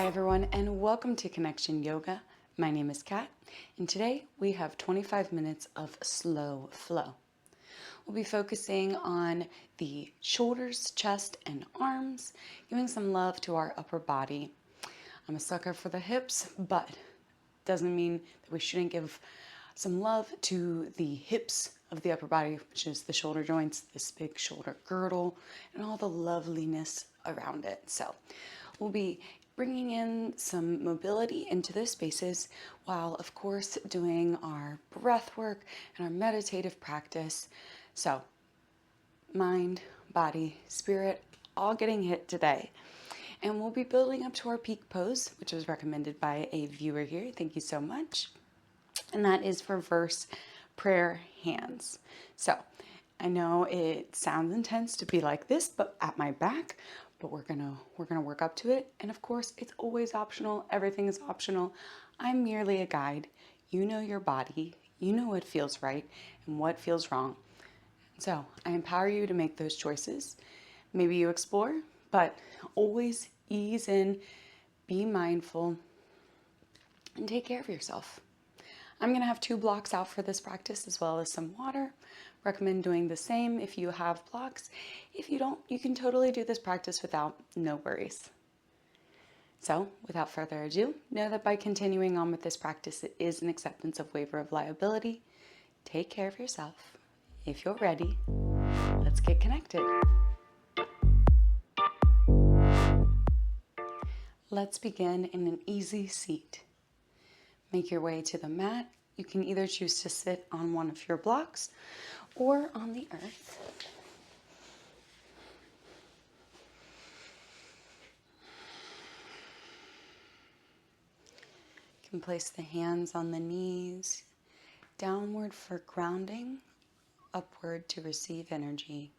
Hi everyone, and welcome to Connection Yoga. My name is Kat, and today we have 25 minutes of slow flow. We'll be focusing on the shoulders, chest, and arms, giving some love to our upper body. I'm a sucker for the hips, but doesn't mean that we shouldn't give some love to the hips of the upper body, which is the shoulder joints, this big shoulder girdle, and all the loveliness around it. So we'll be bringing in some mobility into those spaces while, of course, doing our breath work and our meditative practice. So mind, body, spirit, all getting hit today. And we'll be building up to our peak pose, which was recommended by a viewer here. Thank you so much. And that is reverse prayer hands. So I know it sounds intense to be like this, but at my back, but we're gonna work up to it. And of course, it's always optional. Everything is optional. I'm merely a guide. You know your body. You know what feels right and what feels wrong. So I empower you to make those choices. Maybe you explore, but always ease in, be mindful, and take care of yourself. I'm going to have 2 blocks out for this practice as well as some water. Recommend doing the same if you have blocks. If you don't, you can totally do this practice without, no worries. So without further ado, know that by continuing on with this practice, it is an acceptance of waiver of liability. Take care of yourself. If you're ready, let's get connected. Let's begin in an easy seat. Make your way to the mat. You can either choose to sit on one of your blocks or on the earth. You can place the hands on the knees, downward for grounding, upward to receive energy.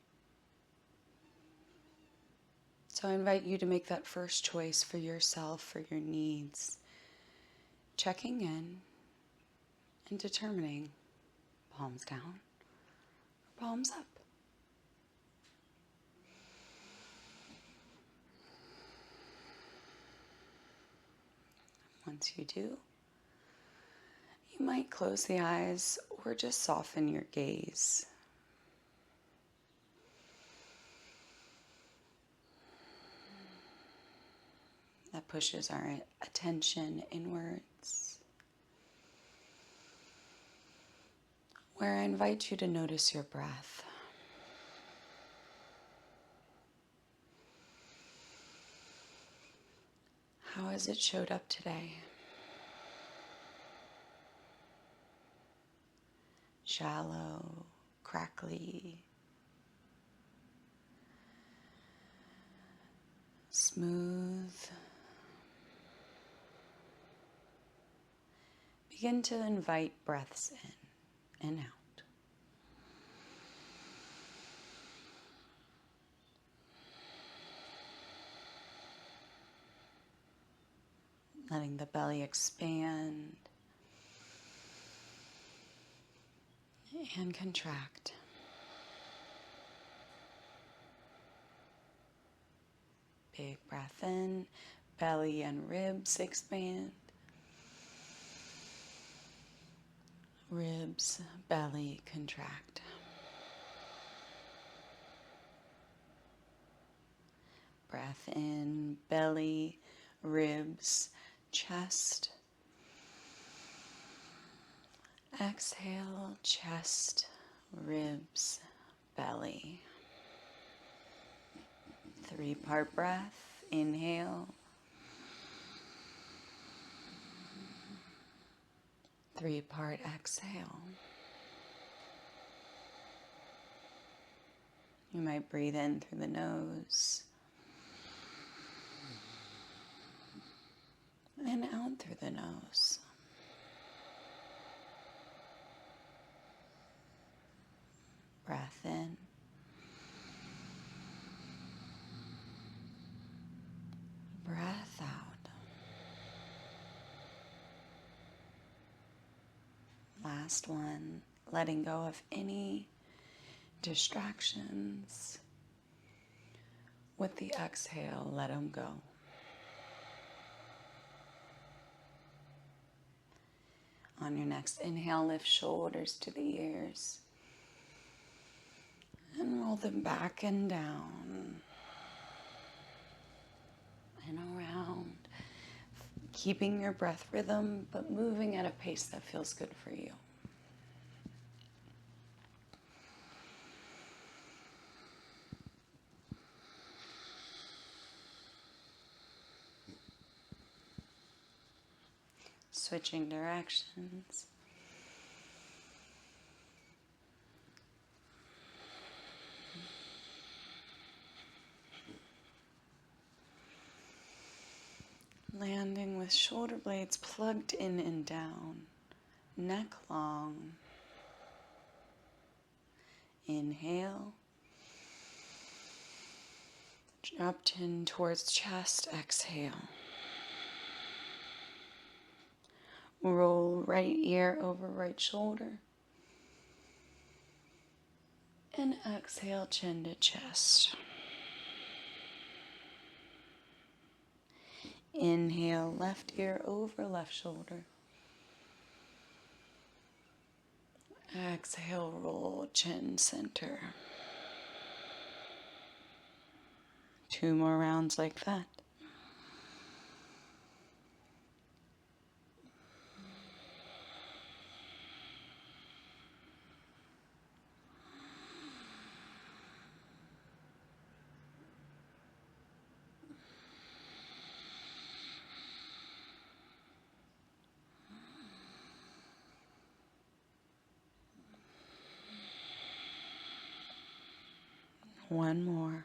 So I invite you to make that first choice for yourself, for your needs, checking in and determining palms down or palms up. Once you do, you might close the eyes or just soften your gaze. That pushes our attention inwards, where I invite you to notice your breath. How has it showed up today? Shallow, crackly, smooth. Begin to invite breaths in and out. Letting the belly expand and contract. Big breath in, belly and ribs expand. Ribs, belly contract. Breath in, belly, ribs, chest. Exhale, chest, ribs, belly. 3-part breath. Inhale. 3-part exhale. You might breathe in through the nose and out through the nose. Breath in. Breath out. Last one, letting go of any distractions. With the exhale, let them go. On your next inhale, lift shoulders to the ears and roll them back and down and around, keeping your breath rhythm, but moving at a pace that feels good for you. Switching directions. Landing with shoulder blades plugged in and down, neck long. Inhale. Drop chin towards chest, exhale. Roll right ear over right shoulder. And exhale, chin to chest. Inhale, left ear over left shoulder. Exhale, roll chin center. 2 more rounds like that. One more.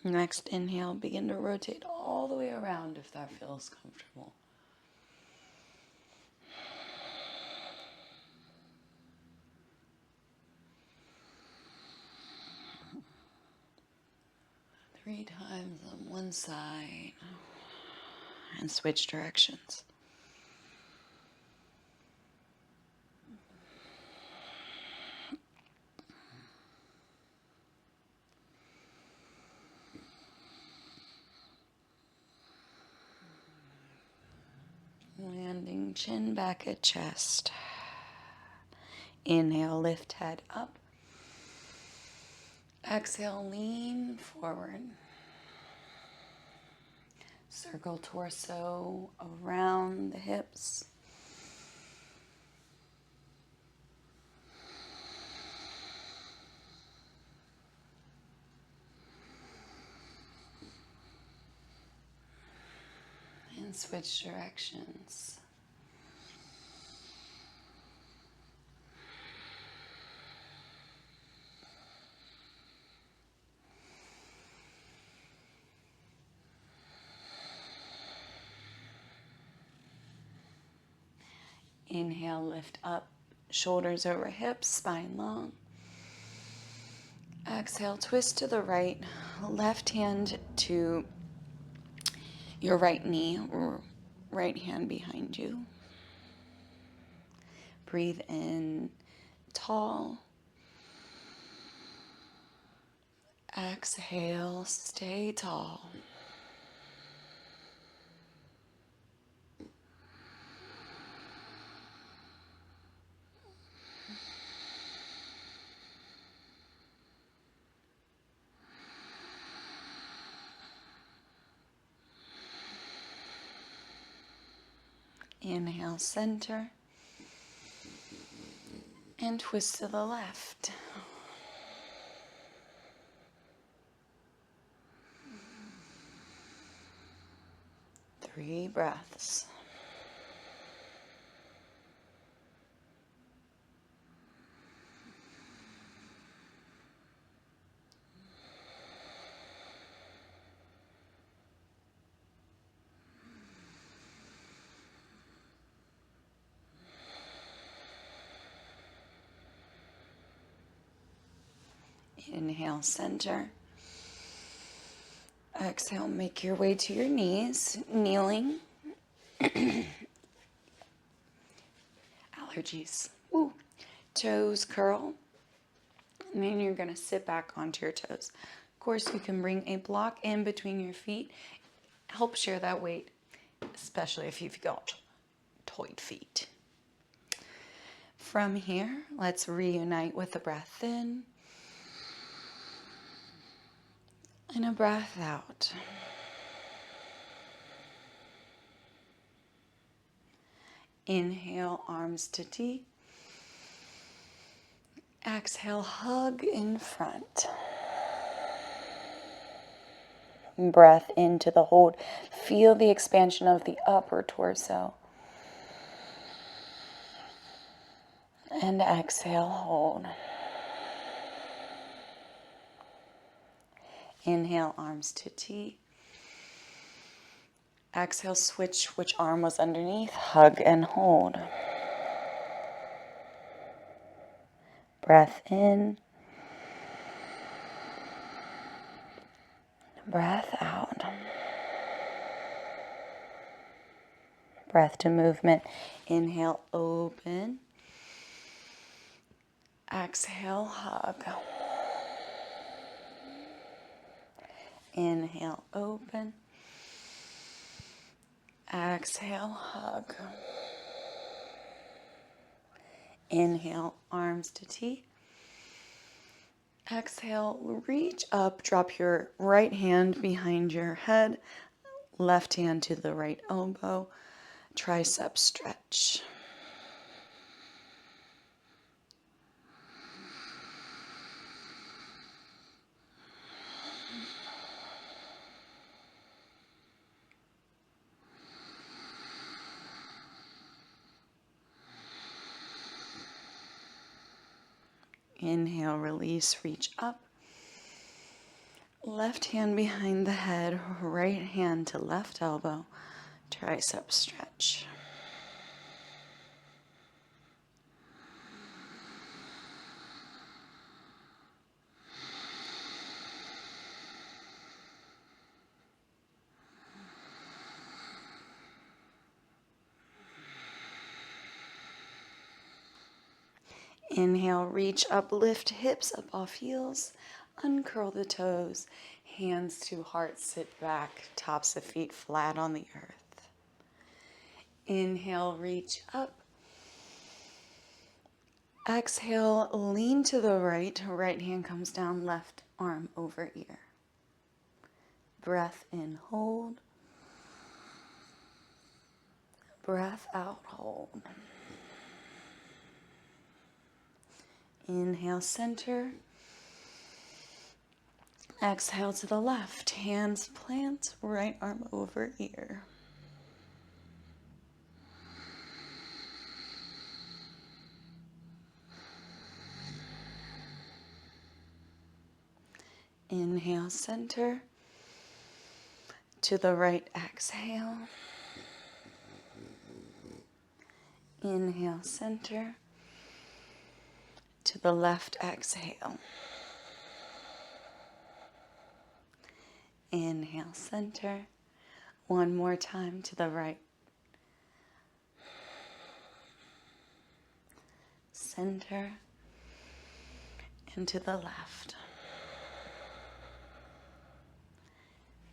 Next inhale, begin to rotate all the way around if that feels comfortable. Three times on one side and switch directions. Landing chin back at chest. Inhale, lift head up. Exhale, lean forward. Circle torso around the hips. And switch directions. Inhale, lift up, shoulders over hips, spine long. Exhale, twist to the right, left hand to your right knee or right hand behind you. Breathe in tall. Exhale, stay tall. Inhale, center. And twist to the left. Three breaths. Inhale, center. Exhale, make your way to your knees, kneeling. Allergies. Woo. Toes curl. And then you're going to sit back onto your toes. course, you can bring a block in between your feet. Help share that weight, especially if you've got tight feet. From here, let's reunite with a breath in and a breath out. Inhale, arms to T. Exhale, hug in front. Breath into the hold. Feel the expansion of the upper torso. And exhale, hold. Inhale, arms to T. Exhale, switch which arm was underneath. Hug and hold. Breath in. Breath out. Breath to movement. Inhale, open. Exhale, hug. Inhale, open. Exhale, hug. Inhale, arms to T. Exhale, reach up, drop your right hand behind your head, left hand to the right elbow, tricep stretch. Inhale, release, reach up. Left hand behind the head, right hand to left elbow, tricep stretch. Inhale, reach up, lift hips up off heels, uncurl the toes, hands to heart, sit back, tops of feet flat on the earth. Inhale, reach up. Exhale, lean to the right, right hand comes down, left arm over ear. Breath in, hold. Breath out, hold. Inhale, center. Exhale to the left, hands plant, right arm over ear. Inhale, center. To the right, exhale. Inhale, center. To the left, exhale. Inhale, center. One more time to the right. Center. And to the left.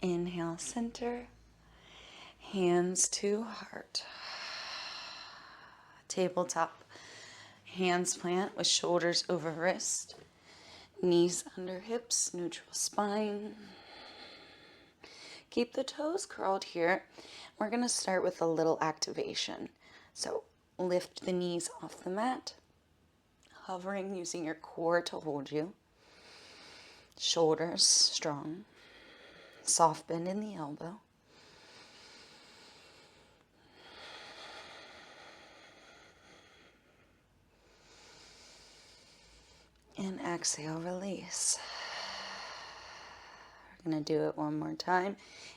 Inhale, center. Hands to heart. Tabletop. Hands plant with shoulders over wrist. Knees under hips, neutral spine. Keep the toes curled here. We're going to start with a little activation. So lift the knees off the mat, hovering using your core to hold you. Shoulders strong. Soft bend in the elbow. And exhale, release. We're going to do it one more time.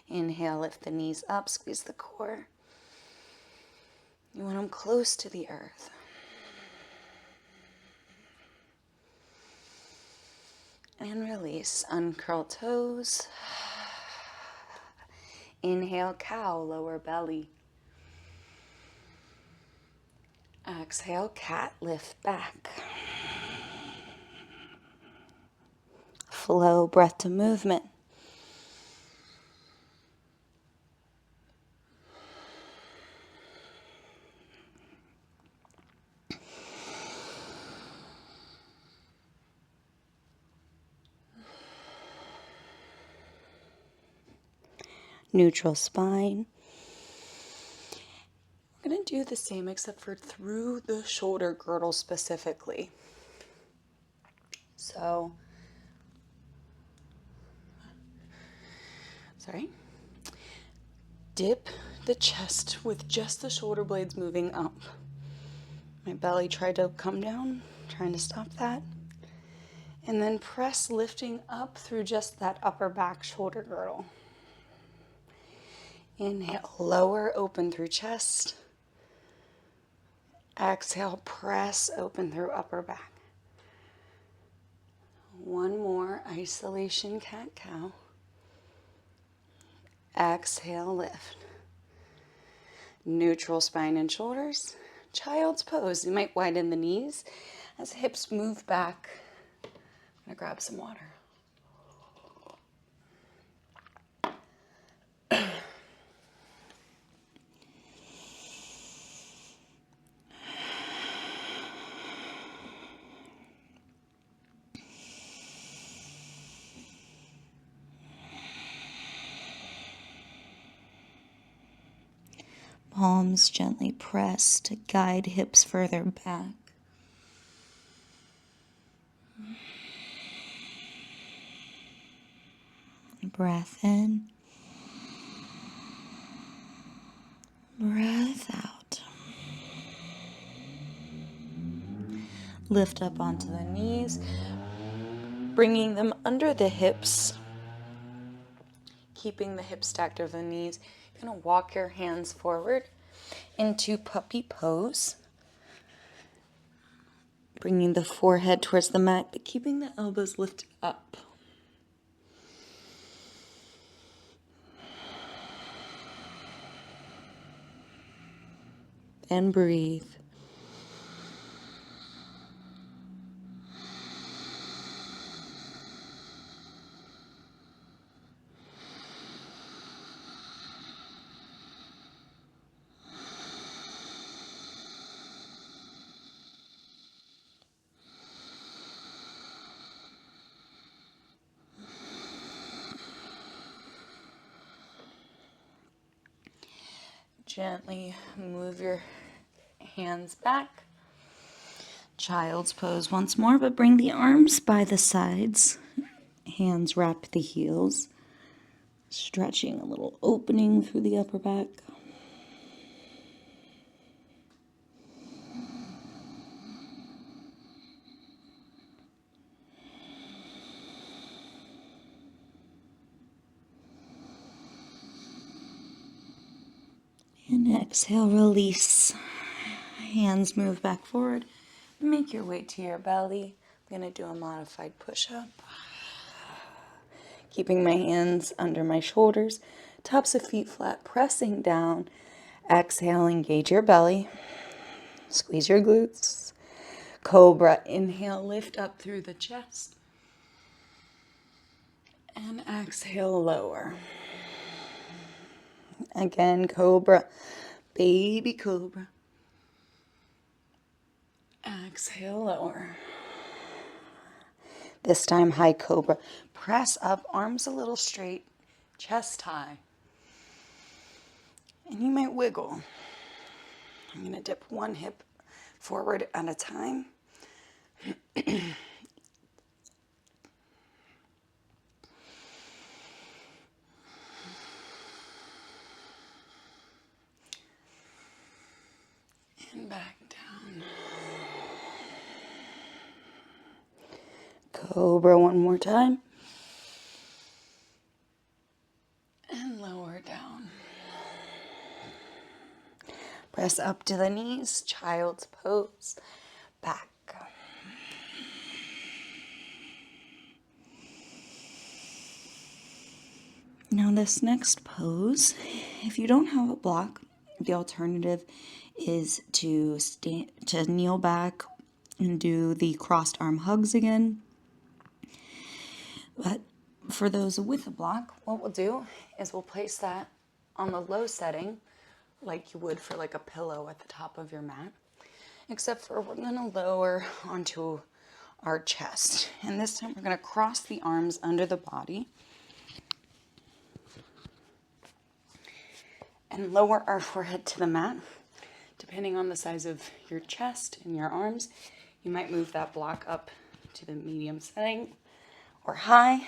Inhale, lift the knees up, squeeze the core. You want them close to the earth. And release, uncurl toes. Inhale, cow, lower belly. Exhale, cat, lift back. flow, breath to movement. Neutral spine. We're going to do the same except for through the shoulder girdle specifically. So, dip the chest with just the shoulder blades moving up. My belly tried to come down, trying to stop that. And then press lifting up through just that upper back shoulder girdle. Inhale, lower, open through chest. Exhale, press open through upper back. One more, isolation cat-cow. Exhale, lift. Neutral spine and shoulders. Child's pose. You might widen the knees as hips move back. I'm going to grab some water. Palms gently press to guide hips further back. Breath in. Breath out. Lift up onto the knees, bringing them under the hips, keeping the hips stacked over the knees. You're going to walk your hands forward into puppy pose, bringing the forehead towards the mat, but keeping the elbows lifted up. And breathe. Gently move your hands back. Child's pose once more, but bring the arms by the sides. Hands wrap the heels, stretching a little opening through the upper back. And exhale, release. Hands move back forward. Make your way to your belly. I'm going to do a modified push-up. Keeping my hands under my shoulders, tops of feet flat, pressing down. Exhale, engage your belly. Squeeze your glutes. Cobra, inhale, lift up through the chest. And exhale, lower. Again, cobra, baby cobra. Exhale, lower. This time, high cobra. Press up, arms a little straight, chest high. And you might wiggle. I'm going to dip one hip forward at a time. And back down. Cobra one more time. And lower down. Press up to the knees, child's pose, back. Now this next pose, if you don't have a block, the alternative is to kneel back and do the crossed arm hugs again. But for those with a block, what we'll do is we'll place that on the low setting, like you would for like a pillow at the top of your mat, except for we're gonna lower onto our chest. And this time we're gonna cross the arms under the body and lower our forehead to the mat. Depending on the size of your chest and your arms, you might move that block up to the medium setting or high.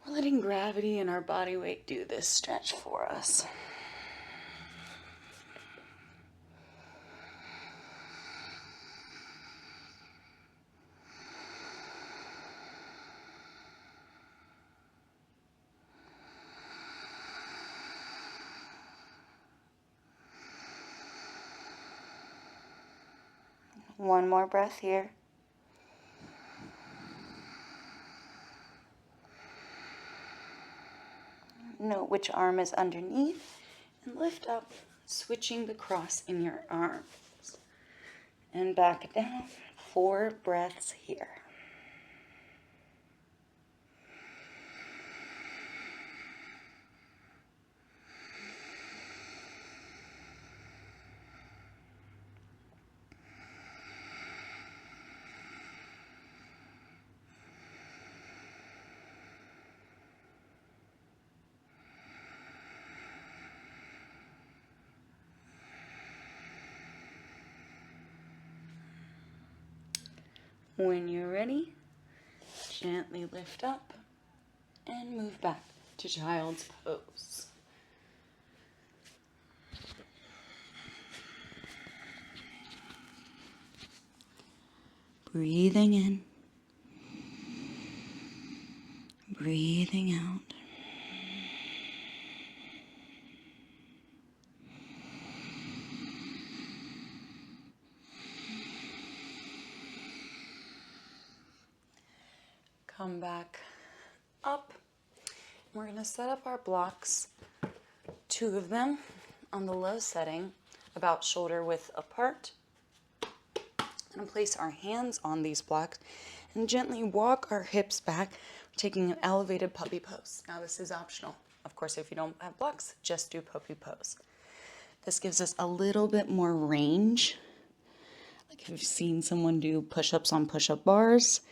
We're letting gravity and our body weight do this stretch for us. One more breath here. Note which arm is underneath and lift up, switching the cross in your arms. And back down. 4 breaths here. When you're ready, gently lift up and move back to child's pose. Breathing in, breathing out. Come back up. We're going to set up our blocks, 2 of them on the low setting, about shoulder width apart. We're going to place our hands on these blocks and gently walk our hips back, taking an elevated puppy pose. Now this is optional. Of course, if you don't have blocks, just do puppy pose. This gives us a little bit more range. Like if you've seen someone do push-ups on push-up bars,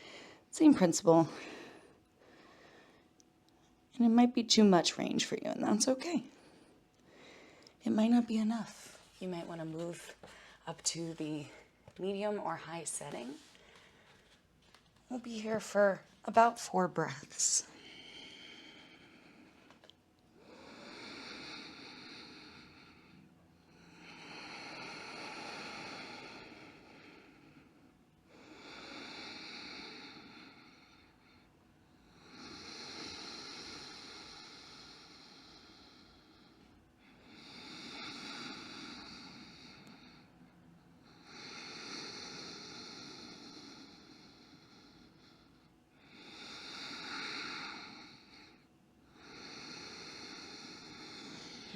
same principle. And it might be too much range for you, and that's okay. It might not be enough. You might want to move up to the medium or high setting. We'll be here for about 4 breaths.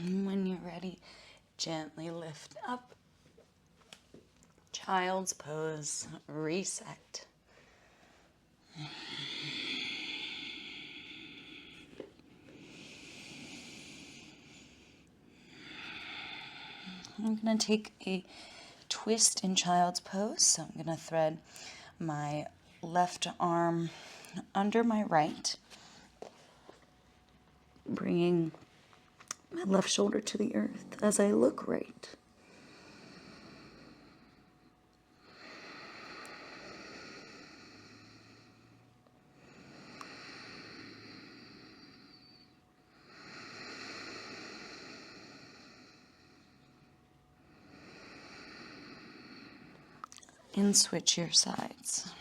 And when you're ready, gently lift up. Child's pose, reset. I'm going to take a twist in child's pose. So I'm going to thread my left arm under my right, bringing my left shoulder to the earth as I look right. And switch your sides.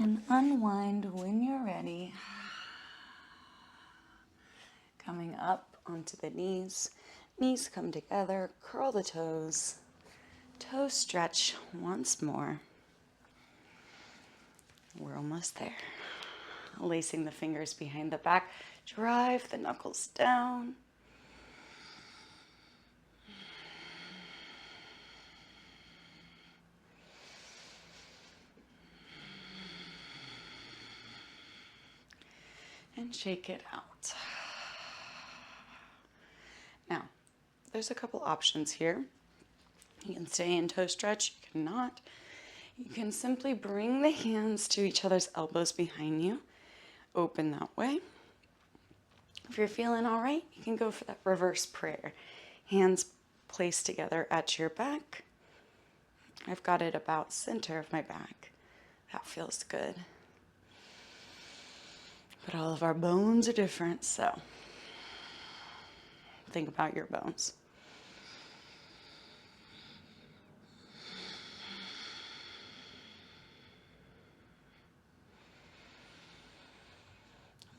And unwind when you're ready. Coming up onto the knees. Knees come together, curl the toes. Toe stretch once more. We're almost there. Lacing the fingers behind the back. Drive the knuckles down. And shake it out. Now, there's a couple options here. You can stay in toe stretch, you cannot. You can simply bring the hands to each other's elbows behind you. Open that way. If you're feeling all right, you can go for that reverse prayer. Hands placed together at your back. I've got it about center of my back. That feels good. But all of our bones are different, so think about your bones.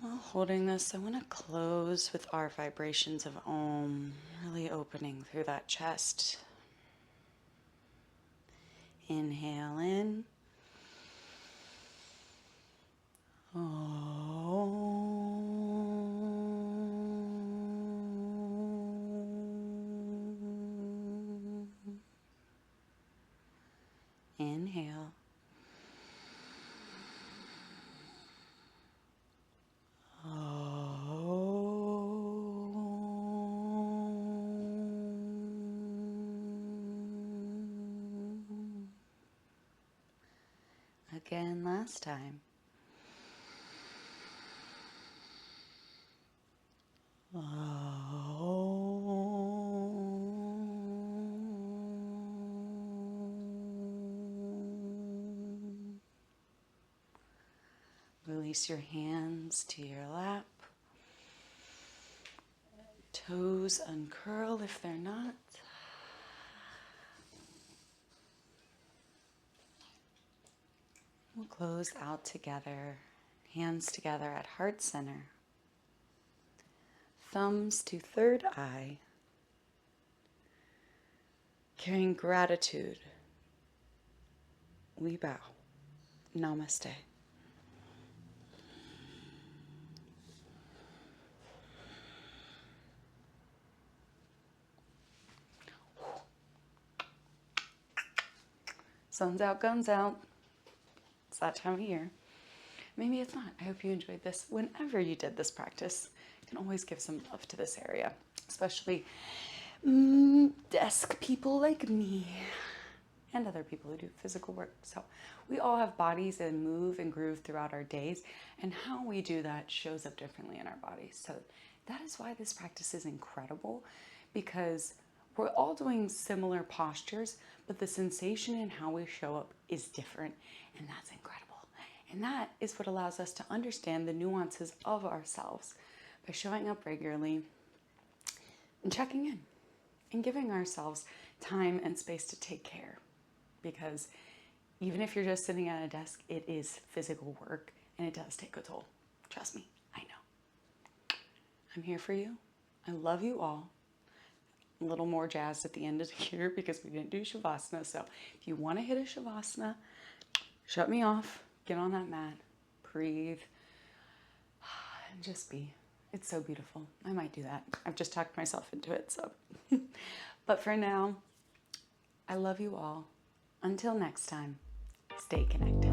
While holding this, I want to close with our vibrations of Om, really opening through that chest. Inhale in. Om. Inhale. Again, last time. Release your hands to your lap. Toes uncurl if they're not. We'll close out together, hands together at heart center. Thumbs to third eye. Carrying gratitude, we bow. Namaste. Sun's out, guns out. It's that time of year. Maybe it's not. I hope you enjoyed this. Whenever you did this practice, you can always give some love to this area, especially desk people like me and other people who do physical work. So we all have bodies and move and groove throughout our days, and how we do that shows up differently in our bodies. So that is why this practice is incredible, because we're all doing similar postures, but the sensation in how we show up is different, and that's incredible. And that is what allows us to understand the nuances of ourselves by showing up regularly and checking in and giving ourselves time and space to take care. Because even if you're just sitting at a desk, it is physical work and it does take a toll. Trust me, I know. I'm here for you. I love you all. A little more jazzed at the end of the year because we didn't do Shavasana. So if you want to hit a Shavasana, shut me off, get on that mat, breathe, and just be. It's so beautiful. I might do that. I've just talked myself into it, so. But for now, I love you all. Until next time, stay connected.